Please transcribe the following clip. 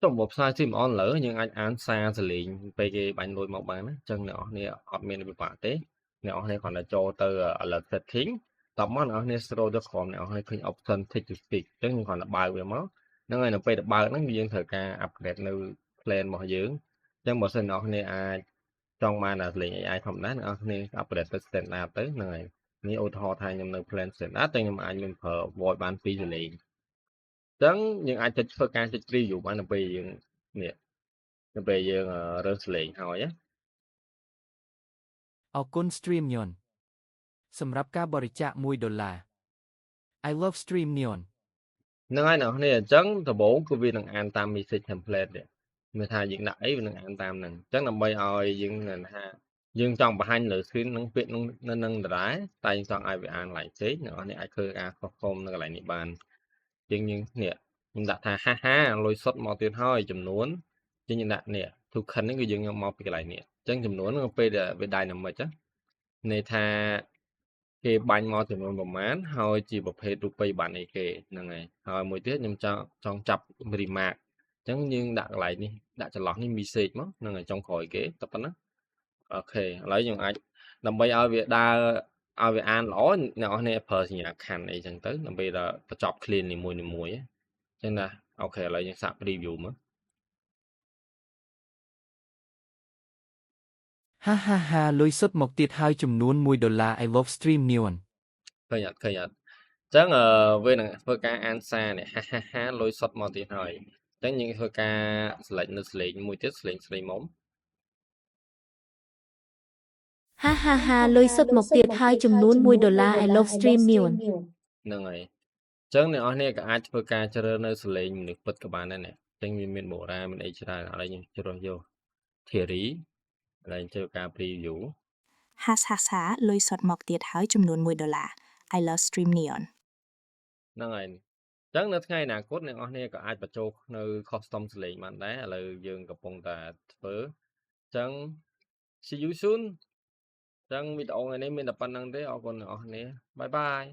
trong một sai sim on lỡ nhưng anh án xa xử lý về cái bánh lôi mọc bán chân nhỏ nè ở bên bị quả tế nhỏ này còn là cho tờ alert setting tóm nó nè scroll được còn nhỏ hay khuyên option take to speak chứ còn là bài về máu nó ngay là về được bài nó như thời ca updateនៅ plan របស់យើងចឹងបើសិនអ្នកគ្នាអាចចង់បានលេង AI ធម្មតាអ្នកគ្នា update ទៅ standard ទៅហ្នឹងហើយនេះឧទាហរណ៍ថាខ្ញុំនៅ plan standard តែខ្ញុំអាចមានប្រើ voice បាន2សលេងចឹងយើងអាចចុចធ្វើការចុច preview បានទៅពេលយើងនេះទៅពេលយើងរើសលេងហើយណា អរគុណ Stream Neon សម្រាប់ការបរិច្ចាគ$1 I love Stream Neon ហ្នឹងហើយអ្នកគ្នាអញ្ចឹងដំបូងគឺវានឹងអានតាម message template នេះមានថាយើងដាក់អីវានឹងអានតាមហ្នឹងអញ្ចឹងដើម្បីឲ្យយើងថាយើងចង់បង្ហាញលើ screen នឹងពាក្យនឹងនឹងដដែលតែយើងចង់ឲ្យវាអានឡើងផ្សេងអ្នកគ្នាអាចធ្វើការខុសខុសនៅកន្លែងនេះបានជាងយើងនេះខ្ញុំដាក់ថាហាហាលុយសុទ្ធមកទៀតហើយចំនួនជាងយើងដាក់នេះ token នេះគឺយើងយកមកពីកន្លែងនេះអញ្ចឹងចំនួនពេលវា dynamic ណាន័យថាគេបាញ់មកចំនួនប្រមាណហើយជាប្រភេទរូបិយប័ណ្ណអីគេហ្នឹងហើយហើយមួយទៀតខ្ញុំចង់ចាប់ remark អញ្ចឹងយើងដាក់កន្លែងនេះដាក់ចន្លោះនេះ message មកហ្នឹងហើយចុងក្រោយគេតែប៉ុណ្ណាអូខេឥឡូវយើងអាចដើម្បីឲ្យវាដើរឲ្យវាអានល្អអ្នកនរគ្នាប្រើសញ្ញាខណ្ឌអីចឹងទៅដើម្បីដល់បញ្ចប់ clean នីមួយៗអញ្ចឹងណាអូខេឥឡូវយើងសាក preview មើល ហាហាហាលុយសុទ្ធមកទៀតហើយចំនួន$1 I love Stream Neon ឃើញអត់អញ្ចឹងវានឹងធ្វើការអានសារនេះហាហាហាលុយសុទ្ធមកទៀតហើយអញ្ចឹងយើងធ្វើការ select នៅសលេងមួយទៀតសលេងស្រីមុំ ហាហាហាលុយសុទ្ធមកទៀតហើយចំនួន$1 I love Stream Neon ហ្នឹងហើយអញ្ចឹងអ្នកនរគ្នាក៏អាចធ្វើការជ្រើសនៅសលេងមនុស្សពិតក៏បានដែរនេះអញ្ចឹងវាមានបូរ៉ាមានអីច្រើនឥឡូវយើងជ្រើសយក theory ឥឡូវធ្វើការ preview ហាសហាសហាលុយសុទ្ធមកទៀតហើយចំនួន$1 I love Stream Neon ហ្នឹងហើយអញ្ចឹងនៅថ្ងៃអនាគតអ្នកនរគ្នាក៏អាចបញ្ចូលនៅ custom សលេងបានដែរឥឡូវយើងកំពុងតែធ្វើអញ្ចឹង see you soon អញ្ចឹងវីដេអូថ្ងៃនេះមានតែប៉ុណ្្នឹងទេអរគុណអ្នកនរគ្នាបាយបាយ